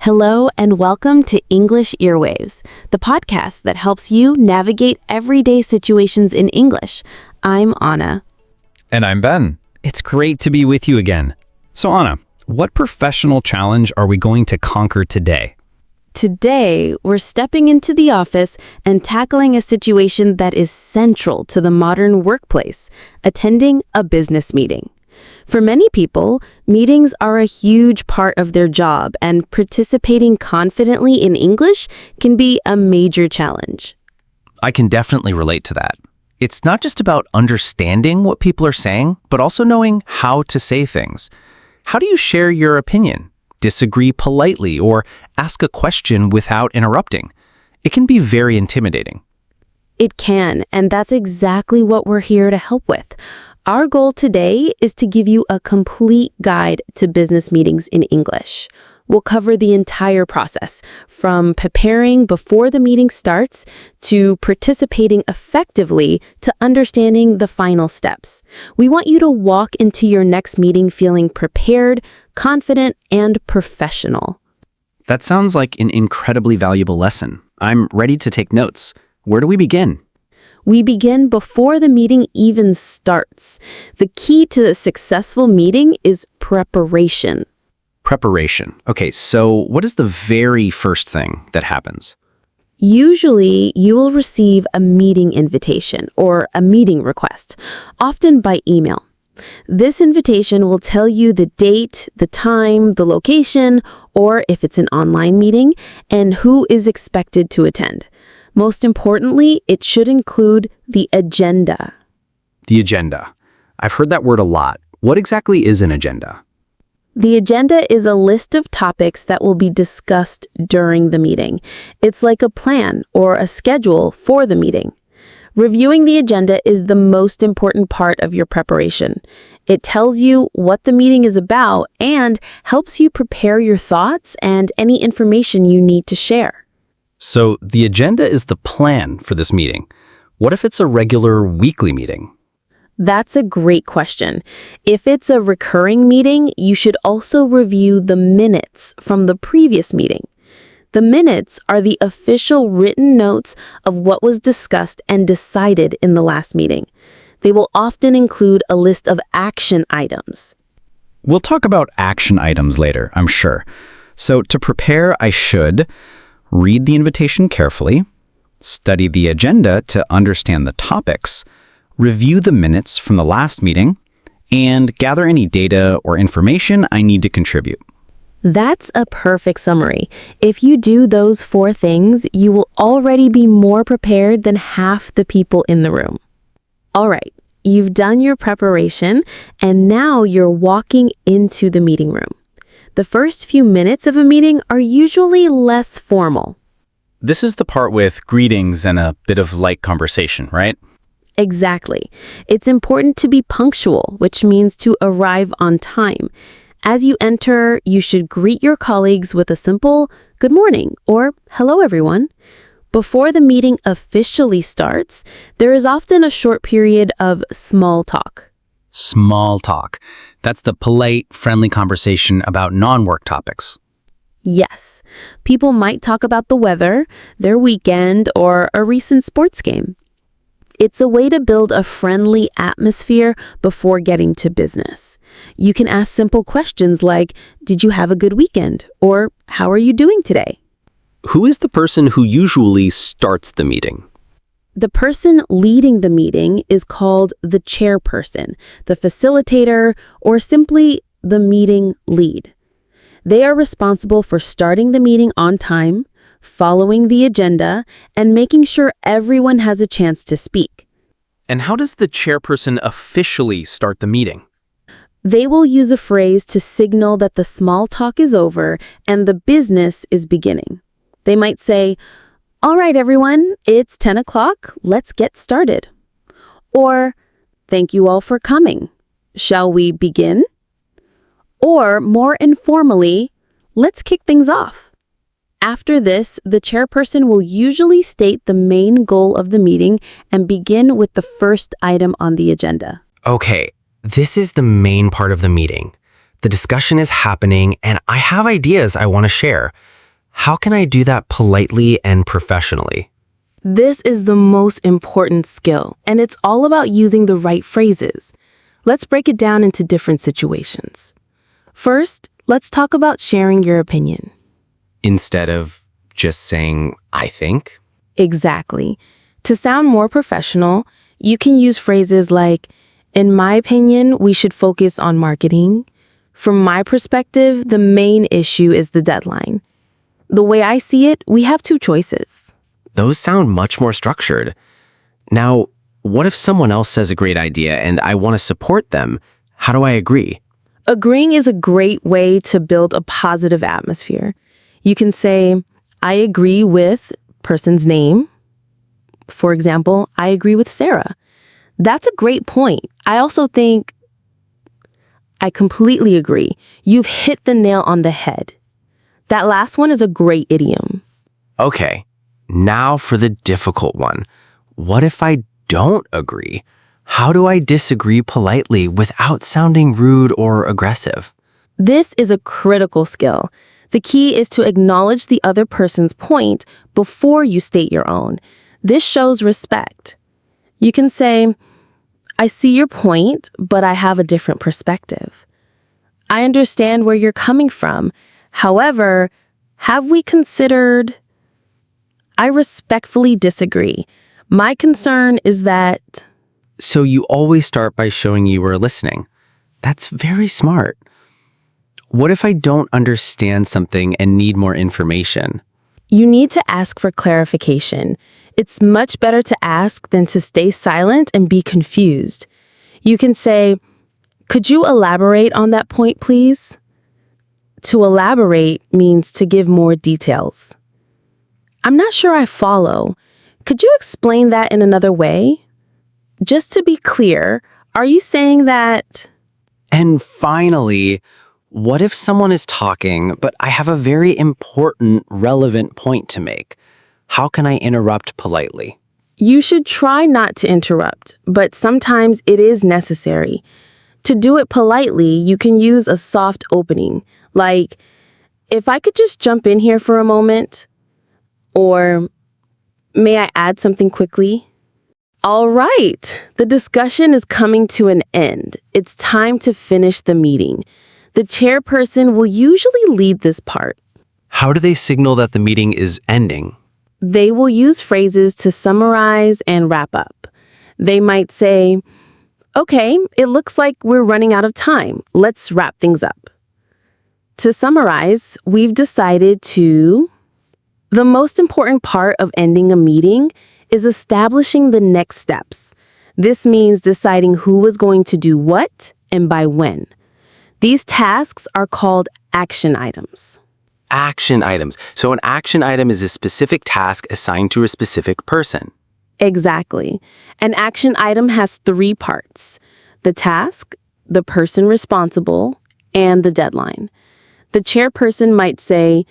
Hello and welcome to English Earwaves, the podcast that helps you navigate everyday situations in English. I'm Anna. And I'm Ben. It's great to be with you again. So Anna, what professional challenge are we going to conquer today? Today, we're stepping into the office and tackling a situation that is central to the modern workplace, attending a business meeting. For many people, meetings are a huge part of their job, and participating confidently in English can be a major challenge. I can definitely relate to that. It's not just about understanding what people are saying, but also knowing how to say things. How do you share your opinion, disagree politely, or ask a question without interrupting? It can be very intimidating. It can, and that's exactly what we're here to help with. Our goal today is to give you a complete guide to business meetings in English. We'll cover the entire process, from preparing before the meeting starts to participating effectively to understanding the final steps. We want you to walk into your next meeting feeling prepared, confident, and professional. That sounds like an incredibly valuable lesson. I'm ready to take notes. Where do we begin? We begin before the meeting even starts. The key to a successful meeting is preparation. Preparation. Okay, so what is the very first thing that happens? Usually, you will receive a meeting invitation or a meeting request, often by email. This invitation will tell you the date, the time, the location, or if it's an online meeting, and who is expected to attend. Most importantly, it should include the agenda. The agenda. I've heard that word a lot. What exactly is an agenda? The agenda is a list of topics that will be discussed during the meeting. It's like a plan or a schedule for the meeting. Reviewing the agenda is the most important part of your preparation. It tells you what the meeting is about and helps you prepare your thoughts and any information you need to share. So the agenda is the plan for this meeting. What if it's a regular weekly meeting? That's a great question. If it's a recurring meeting, you should also review the minutes from the previous meeting. The minutes are the official written notes of what was discussed and decided in the last meeting. They will often include a list of action items. We'll talk about action items later, I'm sure. So to prepare, I should read the invitation carefully, study the agenda to understand the topics, review the minutes from the last meeting, and gather any data or information I need to contribute. That's a perfect summary. If you do those 4 things, you will already be more prepared than half the people in the room. All right, you've done your preparation, and now you're walking into the meeting room. The first few minutes of a meeting are usually less formal. This is the part with greetings and a bit of light conversation, right? Exactly. It's important to be punctual, which means to arrive on time. As you enter, you should greet your colleagues with a simple "good morning" or "hello, everyone." Before the meeting officially starts, there is often a short period of small talk. Small talk. That's the polite, friendly conversation about non-work topics. Yes, people might talk about the weather, their weekend, or a recent sports game. It's a way to build a friendly atmosphere before getting to business. You can ask simple questions like, "Did you have a good weekend?" or "How are you doing today?" Who is the person who usually starts the meeting? The person leading the meeting is called the chairperson, the facilitator, or simply the meeting lead. They are responsible for starting the meeting on time, following the agenda, and making sure everyone has a chance to speak. And how does the chairperson officially start the meeting? They will use a phrase to signal that the small talk is over and the business is beginning. They might say, "All right, everyone, it's 10 o'clock. Let's get started." Or, "Thank you all for coming. Shall we begin?" Or, more informally, "Let's kick things off." After this, the chairperson will usually state the main goal of the meeting and begin with the first item on the agenda. Okay, this is the main part of the meeting. The discussion is happening and I have ideas I want to share. How can I do that politely and professionally? This is the most important skill, and it's all about using the right phrases. Let's break it down into different situations. First, let's talk about sharing your opinion. Instead of just saying, I think. Exactly. To sound more professional, you can use phrases like, in my opinion, we should focus on marketing. From my perspective, the main issue is the deadline. The way I see it, we have two choices. Those sound much more structured. Now, what if someone else says a great idea and I want to support them? How do I agree? Agreeing is a great way to build a positive atmosphere. You can say, I agree with person's name. For example, I agree with Sarah. That's a great point. I also think I completely agree. You've hit the nail on the head. That last one is a great idiom. Okay, now for the difficult one. What if I don't agree? How do I disagree politely without sounding rude or aggressive? This is a critical skill. The key is to acknowledge the other person's point before you state your own. This shows respect. You can say, I see your point, but I have a different perspective. I understand where you're coming from. However, have we considered? I respectfully disagree. My concern is that. So you always start by showing you were listening. That's very smart. What if I don't understand something and need more information? You need to ask for clarification. It's much better to ask than to stay silent and be confused. You can say, could you elaborate on that point, please? To elaborate means to give more details. I'm not sure I follow. Could you explain that in another way? Just to be clear, are you saying that? And finally, what if someone is talking, but I have a very important, relevant point to make? How can I interrupt politely? You should try not to interrupt, but sometimes it is necessary. To do it politely, you can use a soft opening, like, if I could just jump in here for a moment, or may I add something quickly? All right, the discussion is coming to an end. It's time to finish the meeting. The chairperson will usually lead this part. How do they signal that the meeting is ending? They will use phrases to summarize and wrap up. They might say, okay, it looks like we're running out of time. Let's wrap things up. To summarize, we've decided to... The most important part of ending a meeting is establishing the next steps. This means deciding who is going to do what and by when. These tasks are called action items. Action items. So an action item is a specific task assigned to a specific person. Exactly. An action item has 3 parts: the task, the person responsible, and the deadline. The chairperson might say,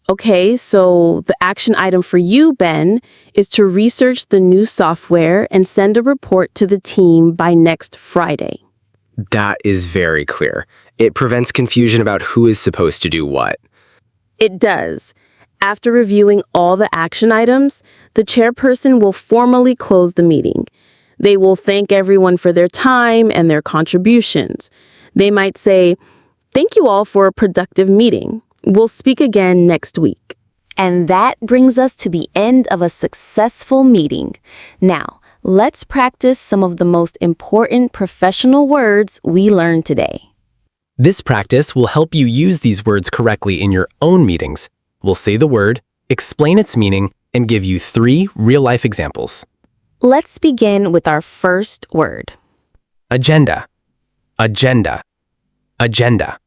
okay, so the action item for you, Ben, is to research the new software and send a report to the team by next Friday. That is very clear. It prevents confusion about who is supposed to do what. It does. After reviewing all the action items, the chairperson will formally close the meeting. They will thank everyone for their time and their contributions. They might say, thank you all for a productive meeting. We'll speak again next week. And that brings us to the end of a successful meeting. Now, let's practice some of the most important professional words we learned today. This practice will help you use these words correctly in your own meetings. We'll say the word, explain its meaning, and give you 3 real-life examples. Let's begin with our first word. Agenda. Agenda. Agenda.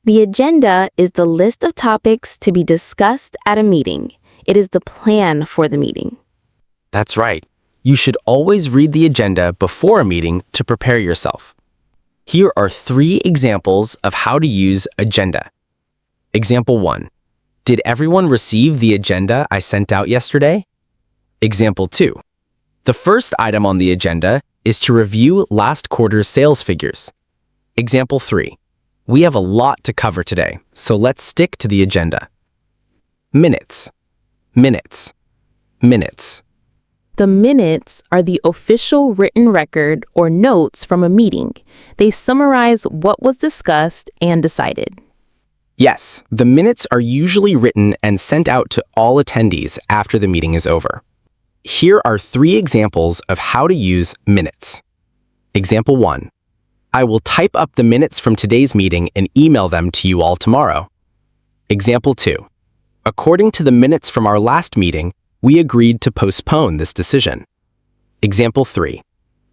The agenda is the list of topics to be discussed at a meeting. It is the plan for the meeting. That's right. You should always read the agenda before a meeting to prepare yourself. Here are 3 examples of how to use agenda. Example 1. Did everyone receive the agenda I sent out yesterday? Example 2. The first item on the agenda is to review last quarter's sales figures. Example 3. We have a lot to cover today, so let's stick to the agenda. Minutes, minutes, minutes. The minutes are the official written record or notes from a meeting. They summarize what was discussed and decided. Yes, the minutes are usually written and sent out to all attendees after the meeting is over. Here are 3 examples of how to use minutes. Example 1. I will type up the minutes from today's meeting and email them to you all tomorrow. Example 2. According to the minutes from our last meeting, we agreed to postpone this decision. Example 3.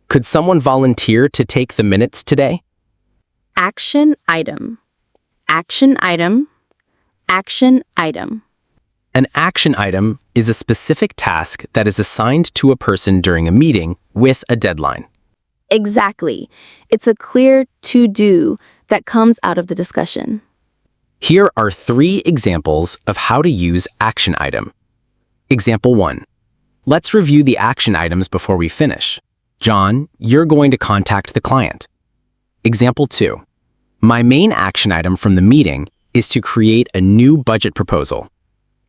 Could someone volunteer to take the minutes today? Action item. Action item. Action item. An action item is a specific task that is assigned to a person during a meeting with a deadline. Exactly. It's a clear to-do that comes out of the discussion. Here are 3 examples of how to use action item. Example 1. Let's review the action items before we finish. John, you're going to contact the client. Example 2. My main action item from the meeting is to create a new budget proposal.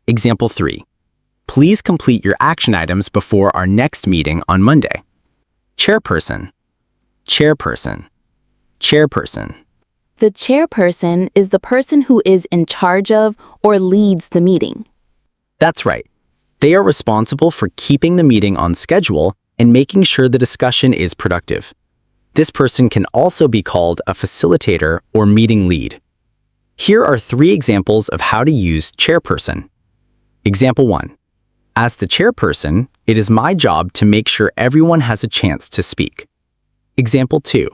Example 3. Please complete your action items before our next meeting on Monday. Chairperson, chairperson, chairperson. The chairperson is the person who is in charge of or leads the meeting. That's right. They are responsible for keeping the meeting on schedule and making sure the discussion is productive. This person can also be called a facilitator or meeting lead. Here are 3 examples of how to use chairperson. Example 1. As the chairperson, it is my job to make sure everyone has a chance to speak. Example 2.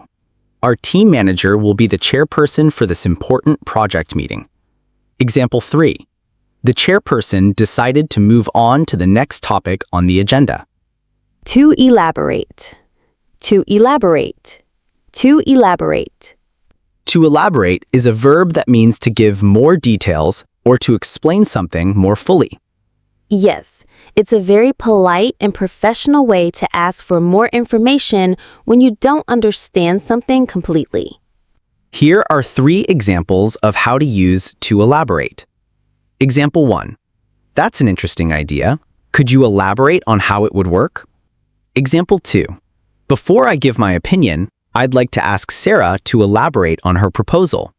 Our team manager will be the chairperson for this important project meeting. Example 3. The chairperson decided to move on to the next topic on the agenda. To elaborate. To elaborate. To elaborate. To elaborate is a verb that means to give more details or to explain something more fully. Yes, it's a very polite and professional way to ask for more information when you don't understand something completely. Here are 3 examples of how to use to elaborate. Example 1. That's an interesting idea. Could you elaborate on how it would work? Example 2. Before I give my opinion, I'd like to ask Sarah to elaborate on her proposal.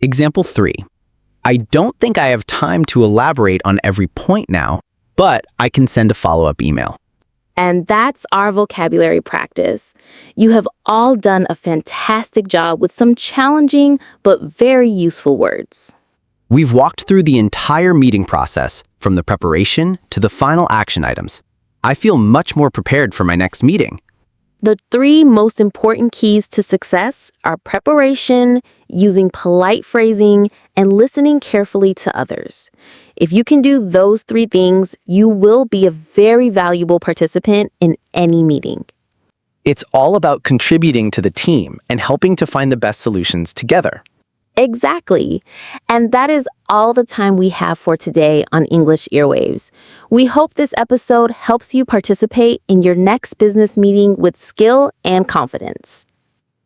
Example 3. I don't think I have time to elaborate on every point now, but I can send a follow-up email. And that's our vocabulary practice. You have all done a fantastic job with some challenging but very useful words. We've walked through the entire meeting process, from the preparation to the final action items. I feel much more prepared for my next meeting. The 3 most important keys to success are preparation, using polite phrasing, and listening carefully to others. If you can do those 3 things, you will be a very valuable participant in any meeting. It's all about contributing to the team and helping to find the best solutions together. Exactly. And that is all the time we have for today on English Earwaves. We hope this episode helps you participate in your next business meeting with skill and confidence.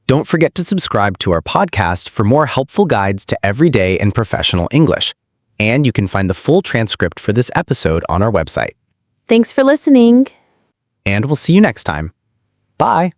Don't forget to subscribe to our podcast for more helpful guides to everyday and professional English. And you can find the full transcript for this episode on our website. Thanks for listening. And we'll see you next time. Bye.